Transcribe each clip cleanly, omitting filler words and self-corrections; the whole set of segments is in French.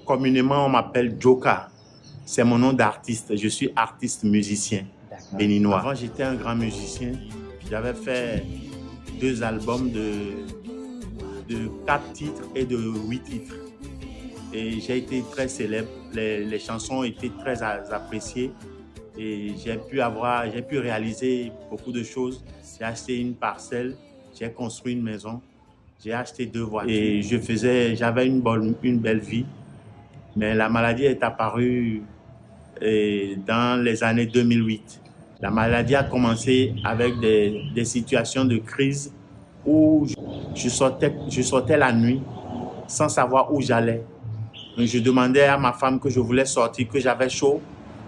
Communément, on m'appelle Joka. C'est mon nom d'artiste. Je suis artiste musicien béninois. Avant, j'étais un grand musicien. J'avais fait 2 albums de 4 titres et de 8 titres. Et j'ai été très célèbre. Les chansons ont été très appréciées. Et j'ai pu réaliser beaucoup de choses. J'ai acheté une parcelle, j'ai construit une maison, j'ai acheté 2 voitures. Et j'avais une belle vie. Mais la maladie est apparue dans les années 2008. La maladie a commencé avec des situations de crise où je sortais la nuit sans savoir où j'allais. Donc je demandais à ma femme que je voulais sortir, que j'avais chaud,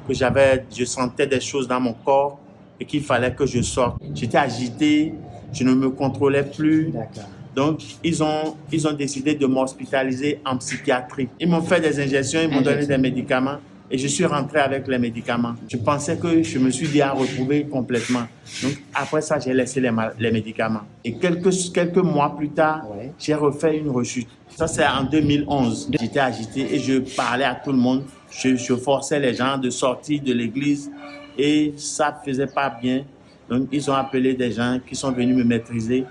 que je sentais des choses dans mon corps et qu'il fallait que je sorte. J'étais agité, je ne me contrôlais plus. D'accord. Donc, ils ont décidé de m'hospitaliser en psychiatrie. Ils m'ont fait des injections, ils m'ont donné des médicaments et je suis rentré avec les médicaments. Je pensais que je me suis déjà retrouvé complètement. Donc, après ça, j'ai laissé les médicaments. Et quelques mois plus tard, j'ai refait une rechute. Ça, c'est en 2011. J'étais agité et je parlais à tout le monde. Je forçais les gens de sortir de l'église et ça ne faisait pas bien. Donc, ils ont appelé des gens qui sont venus me maîtriser.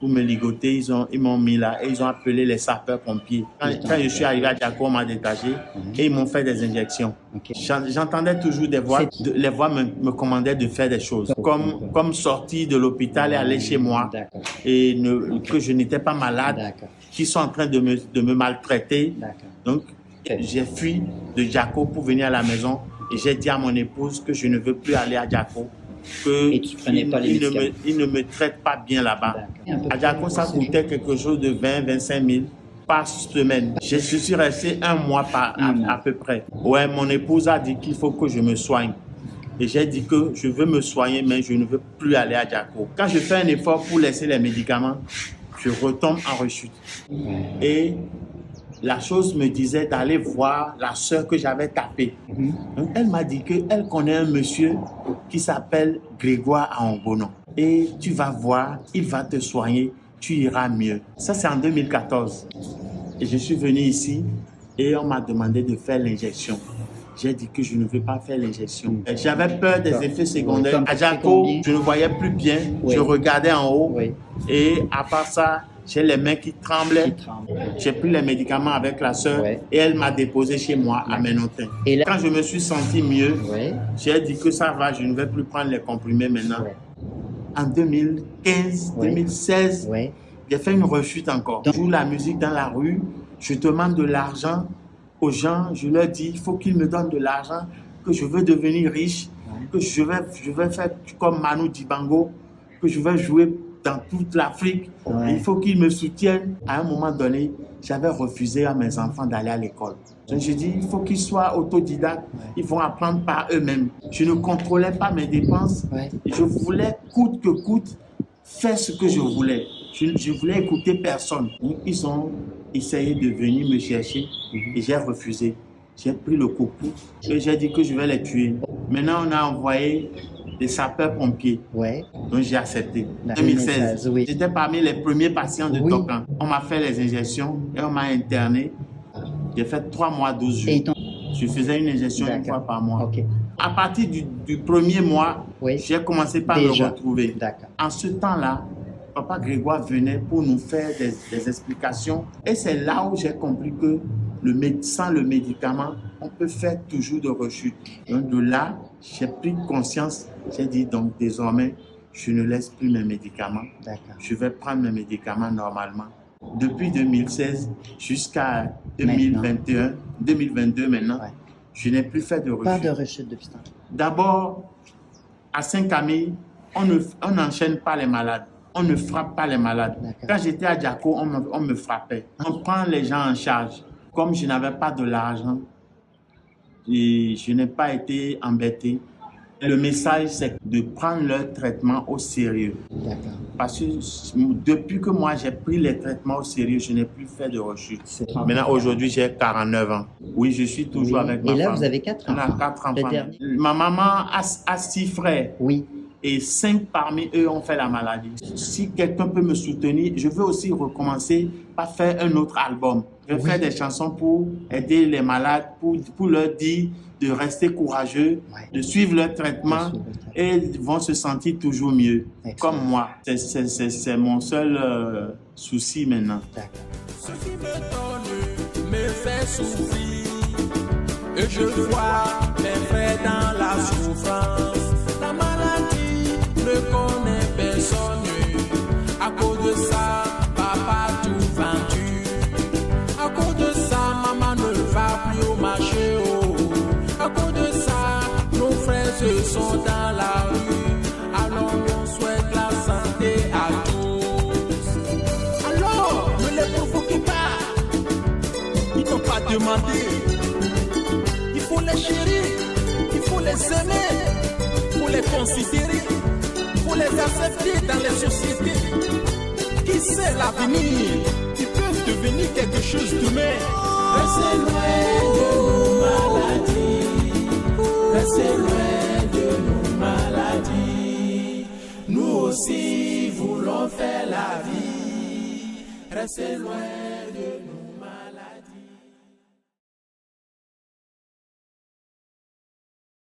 Pour me ligoter, ils m'ont mis là et ils ont appelé les sapeurs-pompiers. Quand je suis arrivé à Djako, on m'a détaché et ils m'ont fait des injections. Okay. J'entendais toujours des voix, les voix me commandaient de faire des choses, comme sortir de l'hôpital et aller chez moi et que je n'étais pas malade, qu'ils sont en train de me maltraiter. Donc, j'ai fui de Djako pour venir à la maison et j'ai dit à mon épouse que je ne veux plus aller à Djako. Il ne me traite pas bien là-bas. À Djako, ça coûtait quelque chose de 20-25 000 par semaine. Je suis resté 1 mois à peu près. Ouais, mon épouse a dit qu'il faut que je me soigne. Et j'ai dit que je veux me soigner, mais je ne veux plus aller à Djako. Quand je fais un effort pour laisser les médicaments, je retombe en rechute. Et la chose me disait d'aller voir la sœur que j'avais tapée. Donc, elle m'a dit qu'elle connaît un monsieur qui s'appelle Grégoire Aongono. Et tu vas voir, il va te soigner, tu iras mieux. Ça, c'est en 2014. Et je suis venu ici et on m'a demandé de faire l'injection. J'ai dit que je ne veux pas faire l'injection. J'avais peur des effets secondaires. À Djako, je ne voyais plus bien. Je regardais en haut. Et à part ça, j'ai les mains qui tremblaient. J'ai pris les médicaments avec la sœur et elle m'a déposé chez moi à Ménotin. Quand je me suis senti mieux, j'ai dit que ça va, je ne vais plus prendre les comprimés maintenant. En 2015, 2016, j'ai fait une rechute encore. Je joue la musique dans la rue, je demande de l'argent aux gens, je leur dis il faut qu'ils me donnent de l'argent, que je veux devenir riche, que je vais faire comme Manu Dibango, que je vais jouer dans toute l'Afrique. Il faut qu'ils me soutiennent. À un moment donné, j'avais refusé à mes enfants d'aller à l'école. Donc je dis, il faut qu'ils soient autodidactes. Ils vont apprendre par eux-mêmes. Je ne contrôlais pas mes dépenses. Je voulais, coûte que coûte, faire ce que je voulais. Je voulais écouter personne. Donc, ils ont essayé de venir me chercher et j'ai refusé. J'ai pris le coucou et j'ai dit que je vais les tuer. Maintenant, on a envoyé des sapeurs-pompiers. Donc, j'ai accepté. 2016. J'étais parmi les premiers patients de Tokan. On m'a fait les injections et on m'a interné. J'ai fait 3 mois, 12 jours. Je faisais une injection 1 fois par mois. À partir du premier mois, j'ai commencé par me retrouver. En ce temps-là, Papa Grégoire venait pour nous faire des explications. Et c'est là où j'ai compris que sans le médicament, on peut faire toujours de rechute. Donc de là, j'ai pris conscience. J'ai dit donc désormais, je ne laisse plus mes médicaments. Je vais prendre mes médicaments normalement. Depuis 2016 jusqu'à 2021, 2022 maintenant, je n'ai plus fait de rechute. Pas de rechute depuis ça. D'abord, à Saint-Camille, on n'enchaîne pas les malades. On ne frappe pas les malades. Quand j'étais à Djako, on me frappait. On prend les gens en charge. Comme je n'avais pas de l'argent, je n'ai pas été embêté. Le message, c'est de prendre leur traitement au sérieux. Parce que depuis que moi, j'ai pris les traitements au sérieux, je n'ai plus fait de rechute. Maintenant, aujourd'hui, j'ai 49 ans. Oui, je suis toujours avec ma femme. Et là, vous avez 4 enfants. On a 4 enfants. Ma maman a 6 frères. et 5 parmi eux ont fait la maladie. Si quelqu'un peut me soutenir, je veux aussi recommencer par faire un autre album. Je vais faire des chansons pour aider les malades, pour leur dire de rester courageux, de suivre leur traitement et ils vont se sentir toujours mieux, comme moi. C'est mon seul souci maintenant. Ce qui me donne me fait souffrir et je vois mes frères dans la souffrance. La maladie ne connaît personne. À cause de ça, papa tout vendu. À cause de ça, maman ne va plus au marché. À cause de ça, nos frères se sont dans la rue. Alors on souhaite la santé à tous. Alors, ne les provoquez pas. Ils n'ont pas demandé. Il faut les chérir, il faut les aimer, il faut les considérer, il faut les accepter dans les sociétés. Qui sait l'avenir? Ils peuvent devenir quelque chose demain. Restez loin de nos maladies. Restez loin de nos maladies. Nous aussi voulons faire la vie. Restez loin de